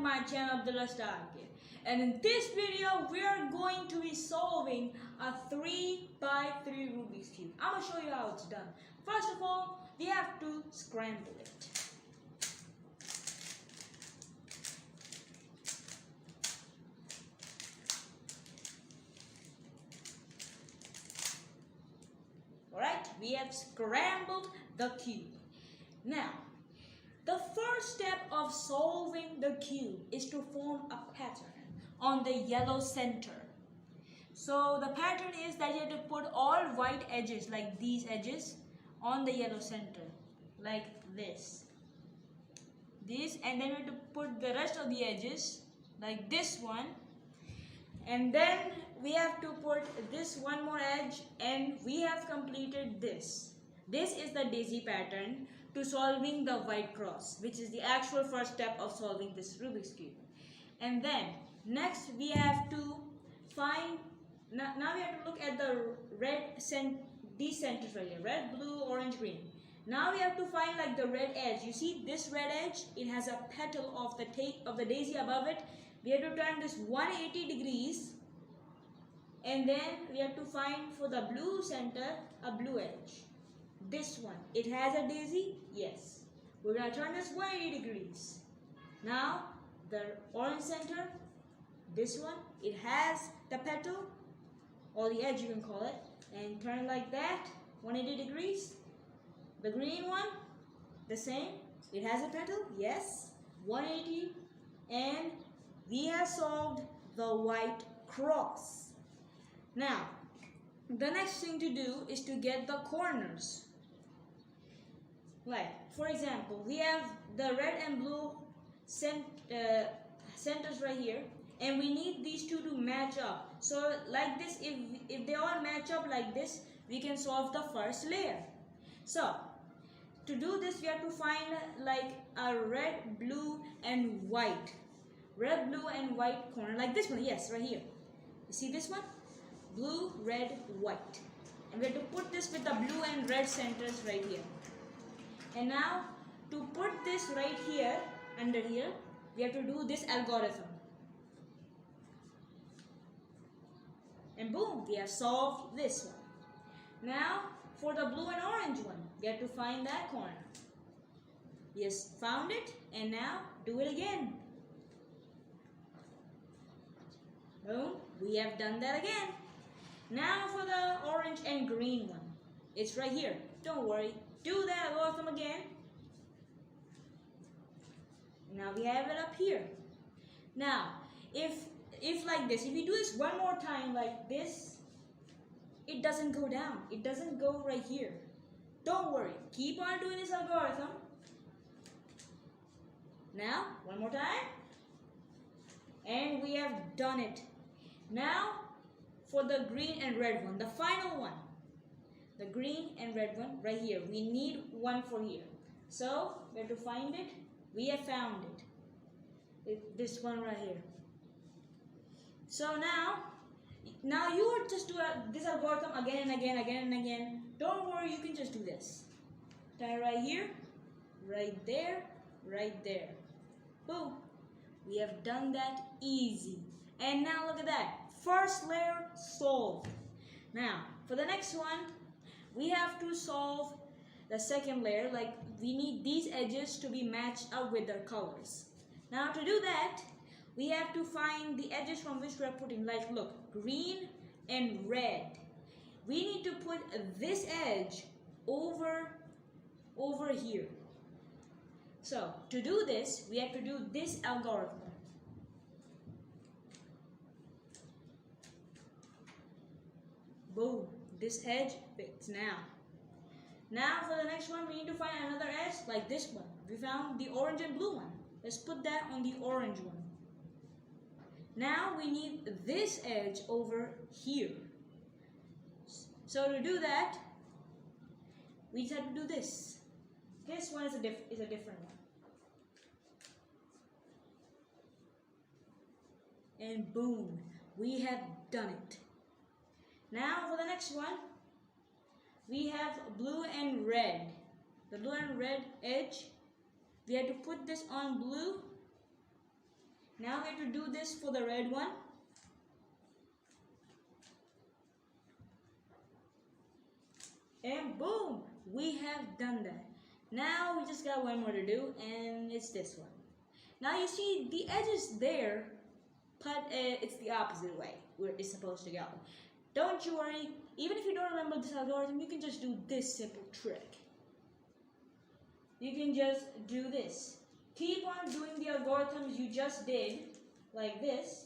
my channel Abdullah Starkid, and in this video we are going to be solving a 3x3 Rubik's Cube. I'm going to show you how it's done. First of all, we have to scramble it. Alright, we have scrambled the cube. Now, the first step of solving the cube is to form a pattern on the yellow center. So the pattern is that you have to put all white edges, like these edges, on the yellow center, like this. And then we have to put the rest of the edges, like this one. And then we have to put this one more edge, and we have completed this. This is the daisy pattern to solving the white cross, which is the actual first step of solving this Rubik's Cube. And then next we have to find, now we have to look at the these centers right here, red, blue, orange, green. Now we have to find like the red edge. You see this red edge, it has a petal of the daisy above it. We have to turn this 180 degrees, and then we have to find for the blue center a blue edge. This one, it has a daisy? Yes. We're going to turn this 180 degrees. Now, the orange center, this one, it has the petal, or the edge you can call it, and turn it like that, 180 degrees. The green one, the same, it has a petal? Yes. 180, and we have solved the white cross. Now, the next thing to do is to get the corners. Like, for example, we have the red and blue centers right here, and we need these two to match up. So, like this, if they all match up like this, we can solve the first layer. So, to do this, we have to find like a red, blue, and white. Red, blue, and white corner, like this one. Yes, right here. You see this one? Blue, red, white. And we have to put this with the blue and red centers right here. And now, to put this right here, under here, we have to do this algorithm. And boom, we have solved this one. Now, for the blue and orange one, we have to find that corner. Yes, found it, and now do it again. Boom, we have done that again. Now for the orange and green one. It's right here. Don't worry. Do that algorithm again. Now we have it up here. Now, if like this, if we do this one more time like this, it doesn't go down. It doesn't go right here. Don't worry. Keep on doing this algorithm. Now, one more time. And we have done it. Now, for the green and red one, the final one. The green and red one right here. We need one for here. So, we have to find it. We have found it. This one right here. So now you would just do this algorithm again and again, again and again. Don't worry, you can just do this. Turn right here, right there, right there. Boom. We have done that easy. And now look at that. First layer solved. Now, for the next one, we have to solve the second layer. Like, we need these edges to be matched up with their colors. Now, to do that, we have to find the edges from which we are putting. Like, look, green and red. We need to put this edge over here. So, to do this, we have to do this algorithm. Boom, this edge fits now. Now for the next one, we need to find another edge like this one. We found the orange and blue one. Let's put that on the orange one. Now we need this edge over here. So to do that, we just have to do this. This one is a different one. And boom, we have done it. Now for the next one, we have blue and red. The blue and red edge, we have to put this on blue Now we have to do this for the red one. And boom, we have done that. Now we just got one more to do, and it's this one. Now you see the edge is there, but it's the opposite way where it's supposed to go. Don't you worry, even if you don't remember this algorithm, you can just do this simple trick. You can just do this. Keep on doing the algorithms you just did, like this,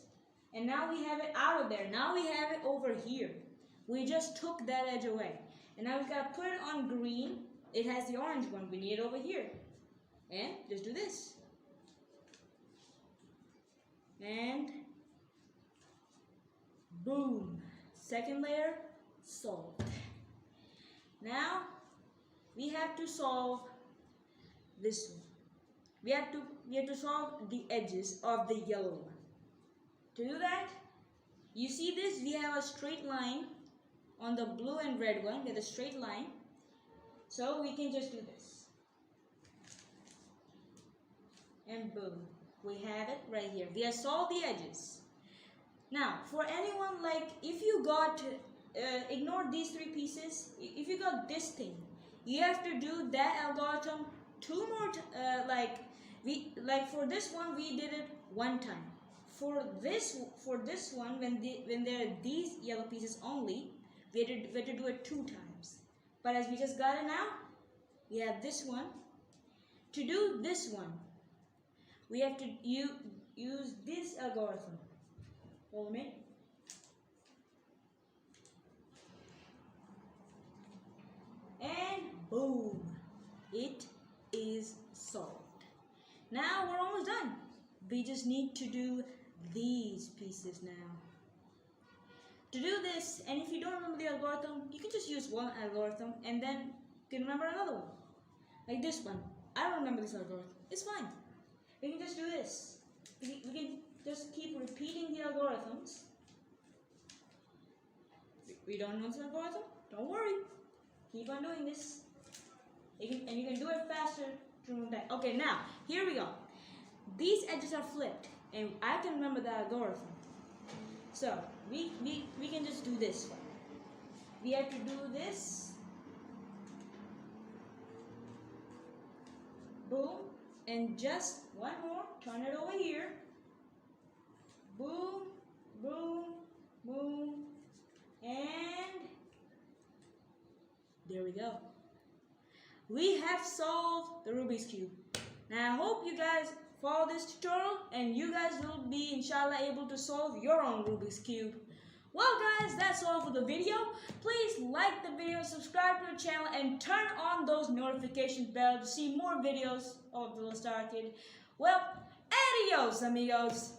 and now we have it out of there. Now we have it over here. We just took that edge away. And now we've got to put it on green. It has the orange one. We need it over here. And just do this. And boom. Second layer solved. Now we have to solve this one. We have to solve the edges of the yellow one. To do that, you see this? We have a straight line on the blue and red one. We have a straight line. So we can just do this. And boom. We have it right here. We have solved the edges. Now, for anyone, like, if you got, ignore these three pieces. If you got this thing, you have to do that algorithm two more, for this one, we did it one time. For this one, when there are these yellow pieces only, we had to do it 2 times. But as we just got it now, we have this one. To do this one, we have to use this algorithm. Follow me. And boom, it is solved. Now we're almost done. We just need to do these pieces now. To do this, and if you don't remember the algorithm, you can just use one algorithm and then you can remember another one. Like this one. I don't remember this algorithm. It's fine. We can just do this. We can just keep repeating the algorithms. We don't know this algorithm? Don't worry. Keep on doing this. And you can do it faster to remember that. Okay, now, here we go. These edges are flipped, and I can remember the algorithm. So, we can just do this one. We have to do this. Boom. And just one more. Turn it over here. Boom, boom, boom. And there we go. We have solved the Rubik's Cube. Now I hope you guys follow this tutorial and you guys will be inshallah able to solve your own Rubik's Cube. Well guys, that's all for the video. Please like the video, subscribe to the channel, and turn on those notification bells to see more videos of the Little Star Kid. Well, adios amigos.